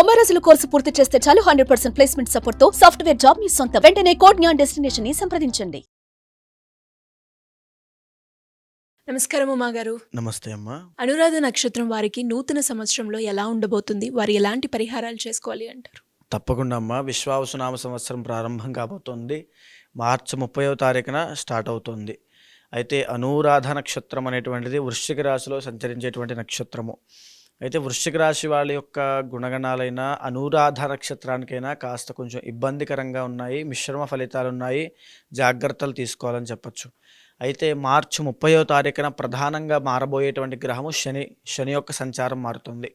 90 రోజుల కోర్సు పూర్తి చేస్తే చాలు 100% ప్లేస్మెంట్ సపోర్ట్ తో సాఫ్ట్వేర్ జాబ్ మీ సొంతం. వెంటనే కోడ్ జ్ఞాన్ డెస్టినేషన్ ని సంప్రదించండి. నమస్కారం ఉమా గారు. నమస్తే అమ్మా. అనురాధ నక్షత్రం వారికి నూతన సంవత్సరంలో ఎలా ఉండబోతుంది? వారు ఎలాంటి పరిహారాలు చేసుకోవాలి అంటారు? తప్పకుండా అమ్మా. విశ్వావసునామ సంవత్సరం ప్రారంభం కాబోతోంది. మార్చి 30వ తారీఖున స్టార్ట్ అవుతుంది. అయితే అనురాధ నక్షత్రం అనేటువంటిది వృశ్చిక రాశిలో సంచరించేటువంటి నక్షత్రము. అయితే వృశ్చిక రాశి వాళ్ళ యొక్క గుణగణాలైన అనురాధ నక్షత్రానికైనా కాస్త కొంచెం ఇబ్బందికరంగా ఉన్నాయి, మిశ్రమ ఫలితాలు ఉన్నాయి, జాగ్రత్తలు తీసుకోవాలని చెప్పచ్చు. అయితే మార్చి 30వ తారీఖున ప్రధానంగా మారబోయేటువంటి గ్రహము శని యొక్క సంచారం మారుతుంది.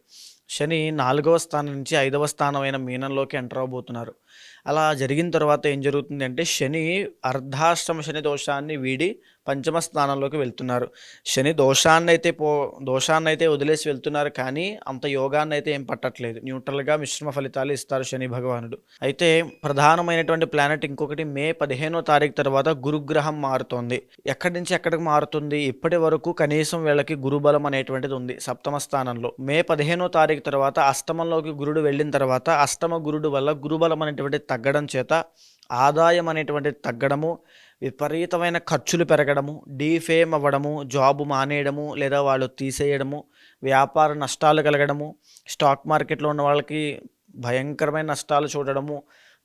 శని 4వ స్థానం నుంచి 5వ స్థానమైన మీనంలోకి ఎంటర్ అవబోతున్నారు. అలా జరిగిన తర్వాత ఏం జరుగుతుంది అంటే శని అర్ధాష్టమ శని దోషాన్ని వీడి పంచమ స్థానంలోకి వెళ్తున్నారు. శని దోషాన్నైతే వదిలేసి వెళ్తున్నారు, కానీ అంత యోగాన్ని అయితే ఏం పట్టట్లేదు. న్యూట్రల్గా మిశ్రమ ఫలితాలు ఇస్తారు శని భగవానుడు. అయితే ప్రధానమైనటువంటి ప్లానెట్ ఇంకొకటి మే 15వ తారీఖు తర్వాత గురుగ్రహం మారుతోంది. ఎక్కడి నుంచి ఎక్కడికి మారుతుంది? ఇప్పటి వరకు కనీసం వీళ్ళకి గురుబలం అనేటువంటిది ఉంది సప్తమ స్థానంలో. మే 15వ తారీఖు తర్వాత అష్టమంలోకి గురుడు వెళ్ళిన తర్వాత అష్టమ గురుడు వల్ల గురుబలం అనేటువంటిది తగ్గడం చేత ఆదాయం అనేటువంటిది తగ్గడము, విపరీతమైన ఖర్చులు పెరగడము, డీఫేమ్ అవ్వడము, జాబు మానేయడము లేదా వాళ్ళు తీసేయడము, వ్యాపార నష్టాలు కలగడము, స్టాక్ మార్కెట్లో ఉన్న వాళ్ళకి భయంకరమైన నష్టాలు చూడడము,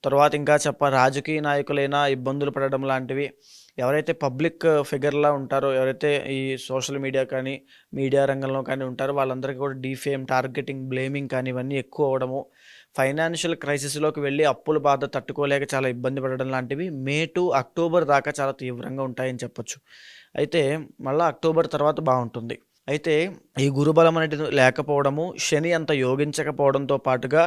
తర్వాత ఇంకా రాజకీయ నాయకులైనా ఇబ్బందులు పడడం లాంటివి. ఎవరైతే పబ్లిక్ ఫిగర్లా ఉంటారో, ఎవరైతే ఈ సోషల్ మీడియా కానీ మీడియా రంగంలో కానీ ఉంటారో వాళ్ళందరికీ కూడా డీఫేమ్, టార్గెటింగ్, బ్లేమింగ్ కానీ ఇవన్నీ ఎక్కువ అవ్వడము, ఫైనాన్షియల్ క్రైసిస్లోకి వెళ్ళి అప్పుల బాధ తట్టుకోలేక చాలా ఇబ్బంది పడడం లాంటివి మే టు అక్టోబర్ దాకా చాలా తీవ్రంగా ఉంటాయని చెప్పొచ్చు. అయితే మళ్ళీ అక్టోబర్ తర్వాత బాగుంటుంది. అయితే ఈ గురుబలం అనేది లేకపోవడము, శని అంత యోగించకపోవడంతో పాటుగా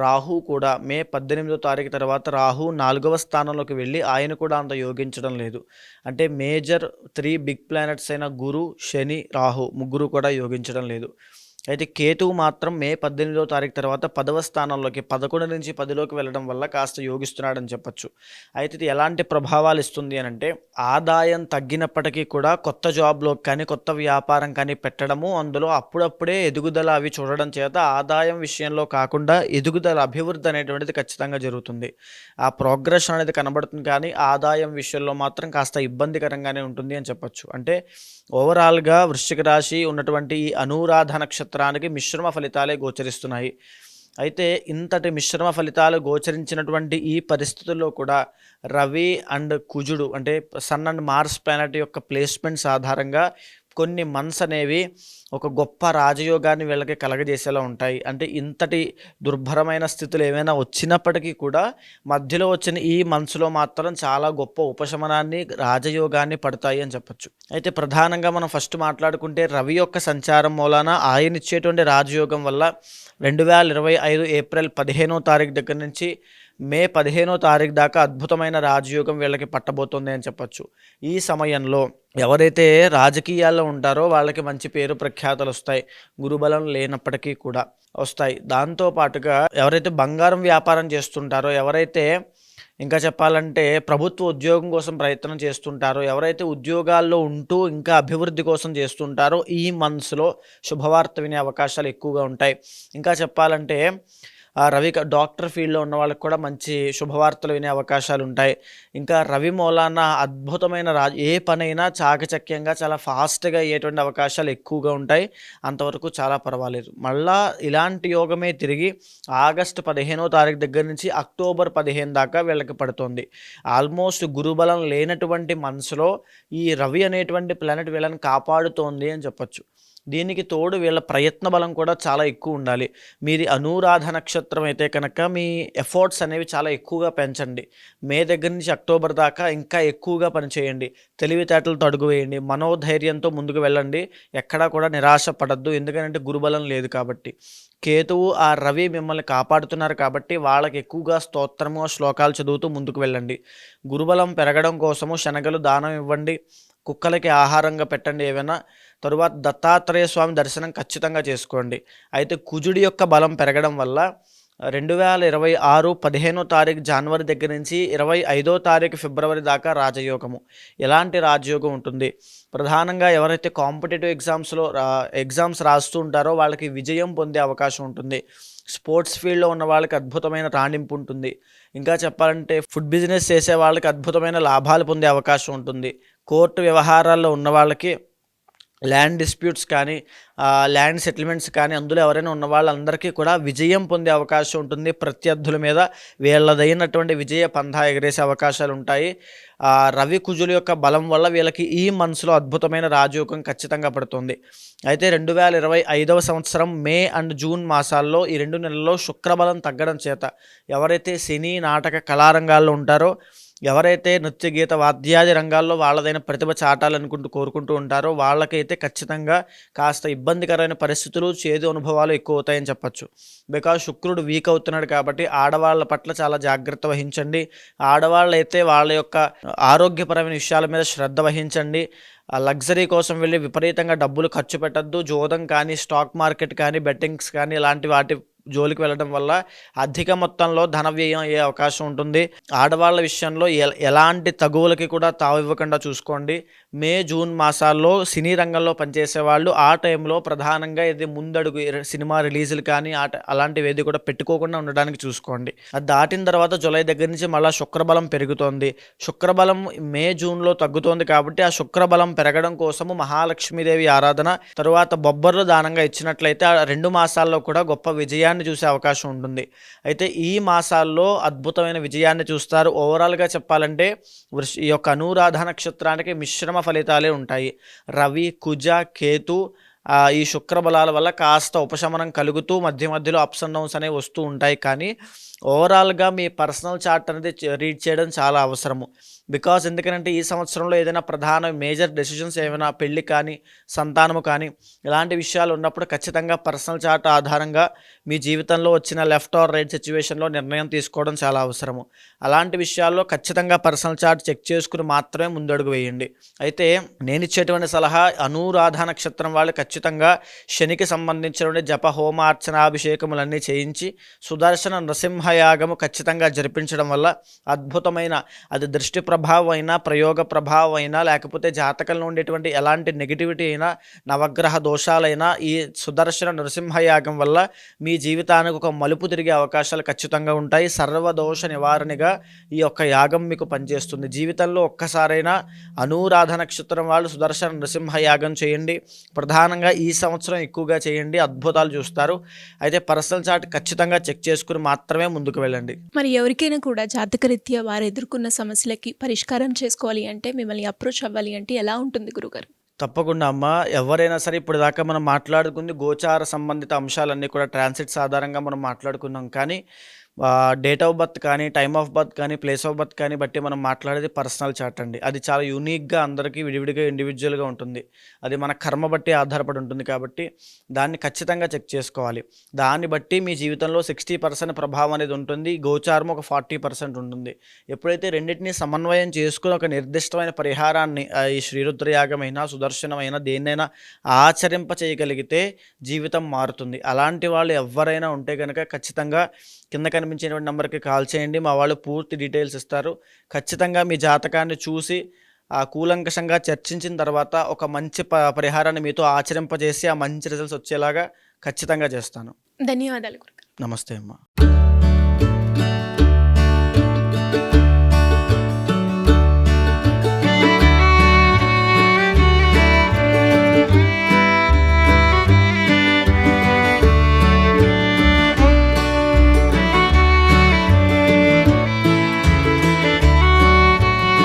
రాహు కూడా మే 18వ తారీఖు తర్వాత రాహు 4వ స్థానంలోకి వెళ్ళి ఆయన కూడా అంత యోగించడం లేదు. అంటే మేజర్ 3 బిగ్ ప్లానెట్స్ అయిన గురు, శని, రాహు ముగ్గురు కూడా యోగించడం లేదు. అయితే కేతువు మాత్రం మే 18వ తారీఖు తర్వాత 10వ స్థానంలోకి 11 నుంచి 10లోకి వెళ్ళడం వల్ల కాస్త యోగిస్తున్నాడని చెప్పచ్చు. అయితే ఇది ఎలాంటి ప్రభావాలు ఇస్తుంది అని అంటే, ఆదాయం తగ్గినప్పటికీ కూడా కొత్త జాబ్లో కానీ కొత్త వ్యాపారం కానీ పెట్టడము, అందులో అప్పుడప్పుడే ఎదుగుదల అవి చూడడం చేత ఆదాయం విషయంలో కాకుండా ఎదుగుదల, అభివృద్ధి అనేటువంటిది ఖచ్చితంగా జరుగుతుంది. ఆ ప్రోగ్రెషన్ అనేది కనబడుతుంది, కానీ ఆదాయం విషయంలో మాత్రం కాస్త ఇబ్బందికరంగానే ఉంటుంది అని చెప్పచ్చు. అంటే ఓవరాల్గా వృశ్చిక రాశి ఉన్నటువంటి ఈ అనురాధ నక్షత్రానికి మిశ్రమ ఫలితాలే గోచరిస్తున్నాయి. అయితే ఇంతటి మిశ్రమ ఫలితాలు గోచరించినటువంటి ఈ పరిస్థితుల్లో కూడా రవి అండ్ కుజుడు అంటే సన్ అండ్ మార్స్ ప్లానెట్ యొక్క ప్లేస్మెంట్స్ ఆధారంగా కొన్ని మంత్స్ అనేవి ఒక గొప్ప రాజయోగాన్ని వీళ్ళకి కలగజేసేలా ఉంటాయి. అంటే ఇంతటి దుర్భరమైన స్థితులు ఏమైనా వచ్చినప్పటికీ కూడా మధ్యలో వచ్చిన ఈ మంత్స్లో మాత్రం చాలా గొప్ప ఉపశమనాన్ని, రాజయోగాన్ని పడతాయి అని చెప్పచ్చు. అయితే ప్రధానంగా మనం ఫస్ట్ మాట్లాడుకుంటే రవి యొక్క సంచారం మూలాన ఆయన ఇచ్చేటువంటి రాజయోగం వల్ల 2025 ఏప్రిల్ 15వ తారీఖు దగ్గర నుంచి మే 15వ తారీఖు దాకా అద్భుతమైన రాజయోగం వీళ్ళకి పట్టబోతుంది అని చెప్పచ్చు. ఈ సమయంలో ఎవరైతే రాజకీయాల్లో ఉంటారో వాళ్ళకి మంచి పేరు ప్రఖ్యాతలు వస్తాయి, గురుబలం లేనప్పటికీ కూడా వస్తాయి. దాంతోపాటుగా ఎవరైతే బంగారం వ్యాపారం చేస్తుంటారో, ఎవరైతే ఇంకా చెప్పాలంటే ప్రభుత్వ ఉద్యోగం కోసం ప్రయత్నం చేస్తుంటారో, ఎవరైతే ఉద్యోగాల్లో ఉంటూ ఇంకా అభివృద్ధి కోసం చేస్తుంటారో ఈ మంత్స్లో శుభవార్త వినే అవకాశాలు ఎక్కువగా ఉంటాయి. ఇంకా చెప్పాలంటే రవి డాక్టర్ ఫీల్డ్లో ఉన్న వాళ్ళకి కూడా మంచి శుభవార్తలు వినే అవకాశాలు ఉంటాయి. ఇంకా రవి మూలాన అద్భుతమైన ఏ పనైనా చాకచక్యంగా చాలా ఫాస్ట్గా అయ్యేటువంటి అవకాశాలు ఎక్కువగా ఉంటాయి. అంతవరకు చాలా పర్వాలేదు. మళ్ళా ఇలాంటి యోగమే తిరిగి ఆగస్టు 15వ తారీఖు దగ్గర నుంచి అక్టోబర్ 15 దాకా వీళ్ళకి పడుతుంది. ఆల్మోస్ట్ గురుబలం లేనటువంటి మనసులో ఈ రవి అనేటువంటి ప్లానెట్ వీళ్ళని కాపాడుతోంది అని చెప్పచ్చు. దీనికి తోడు వీళ్ళ ప్రయత్న బలం కూడా చాలా ఎక్కువ ఉండాలి. మీరు అనురాధ నక్షత్రం అయితే కనుక మీ ఎఫర్ట్స్ అనేవి చాలా ఎక్కువగా పెంచండి. మే దగ్గర నుంచి అక్టోబర్ దాకా ఇంకా ఎక్కువగా పనిచేయండి. తెలివితేటలతో అడుగు వేయండి, మనోధైర్యంతో ముందుకు వెళ్ళండి. ఎక్కడా కూడా నిరాశ పడద్దు, ఎందుకంటే గురుబలం లేదు కాబట్టి. కేతువు ఆ రవి మిమ్మల్ని కాపాడుతున్నారు కాబట్టి వాళ్ళకి ఎక్కువగా స్తోత్రము, శ్లోకాలు చదువుతూ ముందుకు వెళ్ళండి. గురుబలం పెరగడం కోసము శనగలు దానం ఇవ్వండి, కుక్కలకి ఆహారంగా పెట్టండి ఏమైనా. తరువాత దత్తాత్రేయ స్వామి దర్శనం ఖచ్చితంగా చేసుకోండి. అయితే కుజుడి యొక్క బలం పెరగడం వల్ల 2026 15వ తారీఖు జనవరి దగ్గర నుంచి 25వ తారీఖు ఫిబ్రవరి దాకా రాజయోగము. ఎలాంటి రాజయోగం ఉంటుంది? ప్రధానంగా ఎవరైతే కాంపిటేటివ్ ఎగ్జామ్స్ రాస్తూ ఉంటారో వాళ్ళకి విజయం పొందే అవకాశం ఉంటుంది. స్పోర్ట్స్ ఫీల్డ్లో ఉన్న వాళ్ళకి అద్భుతమైన రాణింపు ఉంటుంది. ఇంకా చెప్పాలంటే ఫుడ్ బిజినెస్ చేసే వాళ్ళకి అద్భుతమైన లాభాలు పొందే అవకాశం ఉంటుంది. కోర్టు వ్యవహారాల్లో ఉన్న వాళ్ళకి ల్యాండ్ డిస్ప్యూట్స్ కానీ ల్యాండ్ సెటిల్మెంట్స్ కానీ అందులో ఎవరైనా ఉన్న వాళ్ళందరికీ కూడా విజయం పొందే అవకాశం ఉంటుంది. ప్రత్యర్థుల మీద వీళ్ళదైనటువంటి విజయ పందా ఎగరేసే అవకాశాలు ఉంటాయి. రవి కుజుల యొక్క బలం వల్ల వీళ్ళకి ఈ మనసులో అద్భుతమైన రాజయోగం ఖచ్చితంగా పడుతుంది. అయితే 2025వ సంవత్సరం మే అండ్ జూన్ మాసాల్లో ఈ 2 నెలల్లో శుక్రబలం తగ్గడం చేత ఎవరైతే సినీ నాటక కళారంగాల్లో ఉంటారో, ఎవరైతే నృత్య గీత వాద్యాది రంగాల్లో వాళ్ళదైన ప్రతిభ చాటాలనుకుంటూ కోరుకుంటూ ఉంటారో వాళ్ళకైతే ఖచ్చితంగా కాస్త ఇబ్బందికరమైన పరిస్థితులు, చేదు అనుభవాలు ఎక్కువ అవుతాయని చెప్పచ్చు. బికాజ్ శుక్రుడు వీక్ అవుతున్నాడు కాబట్టి ఆడవాళ్ళ పట్ల చాలా జాగ్రత్త వహించండి. ఆడవాళ్ళైతే వాళ్ళ యొక్క ఆరోగ్యపరమైన విషయాల మీద శ్రద్ధ వహించండి. లగ్జరీ కోసం వెళ్ళి విపరీతంగా డబ్బులు ఖర్చు పెట్టద్దు. జోదం కానీ, స్టాక్ మార్కెట్ కానీ, బెట్టింగ్స్ కానీ ఇలాంటి వాటి జోలికి వెళ్ళడం వల్ల అధిక మొత్తంలో ధన వ్యయం అయ్యే అవకాశం ఉంటుంది. ఆడవాళ్ళ విషయంలో ఎలాంటి తగువులకి కూడా తావివ్వకుండా చూసుకోండి. మే జూన్ మాసాల్లో సినీ రంగంలో పనిచేసే వాళ్ళు ఆ టైంలో ప్రధానంగా ఇది ముందడుగు సినిమా రిలీజులు కానీ అలాంటివి ఏది కూడా పెట్టుకోకుండా ఉండడానికి చూసుకోండి. అది దాటిన తర్వాత జూలై దగ్గర నుంచి మళ్ళీ శుక్రబలం పెరుగుతోంది. శుక్రబలం మే జూన్లో తగ్గుతోంది కాబట్టి ఆ శుక్రబలం పెరగడం కోసము మహాలక్ష్మీదేవి ఆరాధన, తరువాత బొబ్బర్లు దానంగా ఇచ్చినట్లయితే ఆ 2 మాసాల్లో కూడా గొప్ప విజయాన్ని చూసే అవకాశం ఉంటుంది. అయితే ఈ మాసాల్లో అద్భుతమైన విజయాన్ని చూస్తారు. ఓవరాల్గా చెప్పాలంటే ఈ యొక్క అనురాధ నక్షత్రానికి మిశ్రమ ఫలితాలే ఉంటాయి. రవి, కుజ, కేతు ఈ శుక్రబలాల వల్ల కాస్త ఉపశమనం కలుగుతూ మధ్య మధ్యలో అప్స్ అండ్ డౌన్స్ అనేవి వస్తూ ఉంటాయి. కానీ ఓవరాల్గా మీ పర్సనల్ చార్ట్ అనేది రీడ్ చేయడం చాలా అవసరము. బికాజ్ ఎందుకంటే ఈ సంవత్సరంలో ఏదైనా ప్రధాన మేజర్ డెసిషన్స్ ఏమైనా పెళ్ళి కానీ, సంతానము కానీ ఇలాంటి విషయాలు ఉన్నప్పుడు ఖచ్చితంగా పర్సనల్ చార్ట్ ఆధారంగా మీ జీవితంలో వచ్చిన లెఫ్ట్ ఆర్ రైట్ సిచ్యువేషన్లో నిర్ణయం తీసుకోవడం చాలా అవసరము. అలాంటి విషయాల్లో ఖచ్చితంగా పర్సనల్ చార్ట్ చెక్ చేసుకుని మాత్రమే ముందడుగు వేయండి. అయితే నేను ఇచ్చేటువంటి సలహా అనురాధ నక్షత్రం వాళ్ళు ఖచ్చితంగా శనికి సంబంధించినటువంటి జప హోమ అర్చనాభిషేకములన్నీ చేయించి సుదర్శన నృసింహయాగము ఖచ్చితంగా జరిపించడం వల్ల అద్భుతమైన, అది దృష్టి ప్రభావం అయినా, ప్రయోగ ప్రభావం అయినా, లేకపోతే జాతకంలో ఉండేటువంటి ఎలాంటి నెగిటివిటీ అయినా, నవగ్రహ దోషాలైనా ఈ సుదర్శన నృసింహయాగం వల్ల మీ జీవితానికి ఒక మలుపు తిరిగే అవకాశాలు ఖచ్చితంగా ఉంటాయి. సర్వదోష నివారణగా ఈ యొక్క యాగం మీకు పనిచేస్తుంది. జీవితంలో ఒక్కసారైనా అనురాధ నక్షత్రం వాళ్ళు సుదర్శన నృసింహయాగం చేయండి. ప్రధానంగా ఈ సంవత్సరం ఎక్కువగా చేయండి, అద్భుతాలు చూస్తారు. అయితే పర్సనల్ చార్ట్ ఖచ్చితంగా చెక్ చేసుకుని మాత్రమే ముందుకు వెళ్ళండి. మరి ఎవరికైనా కూడా జాతకరీత్యా వారు ఎదుర్కొన్న సమస్యలకి పరిష్కారం చేసుకోవాలి అంటే, మిమ్మల్ని అప్రోచ్ అవ్వాలి అంటే ఎలా ఉంటుంది గురుగారు? తప్పకుండా అమ్మ. ఎవరైనా సరే ఇప్పుడు దాకా మనం మాట్లాడుకుంది గోచార సంబంధిత అంశాలన్నీ కూడా ట్రాన్సిట్స్ ఆధారంగా మనం మాట్లాడుకున్నాం. కానీ డేట్ ఆఫ్ బర్త్ కానీ, టైమ్ ఆఫ్ బర్త్ కానీ, ప్లేస్ ఆఫ్ బర్త్ కానీ బట్టి మనం మాట్లాడేది పర్సనల్ చార్ట్ అండి. అది చాలా యూనిక్గా అందరికీ విడివిడిగా ఇండివిజువల్గా ఉంటుంది. అది మన కర్మ బట్టి ఆధారపడి ఉంటుంది కాబట్టి దాన్ని ఖచ్చితంగా చెక్ చేసుకోవాలి. దాన్ని బట్టి మీ జీవితంలో 60% ప్రభావం అనేది ఉంటుంది. గోచారం ఒక 40% ఉంటుంది. ఎప్పుడైతే రెండింటినీ సమన్వయం చేసుకుని ఒక నిర్దిష్టమైన పరిహారాన్ని ఈ శ్రీరుద్రయాగమైనా, సుదర్శనమైనా దేన్నైనా ఆచరింప చేయగలిగితే జీవితం మారుతుంది. అలాంటి వాళ్ళు ఎవరైనా ఉంటే కనుక ఖచ్చితంగా కింద కనిపించేటువంటి నెంబర్కి కాల్ చేయండి. మా వాళ్ళు పూర్తి డీటెయిల్స్ ఇస్తారు. ఖచ్చితంగా మీ జాతకాన్ని చూసి కూలంకషంగా చర్చించిన తర్వాత ఒక మంచి పరిహారాన్ని మీతో ఆచరింపజేసి ఆ మంచి రిజల్ట్స్ వచ్చేలాగా ఖచ్చితంగా చేస్తాను. ధన్యవాదాలు గురుగారు. నమస్తే అమ్మ.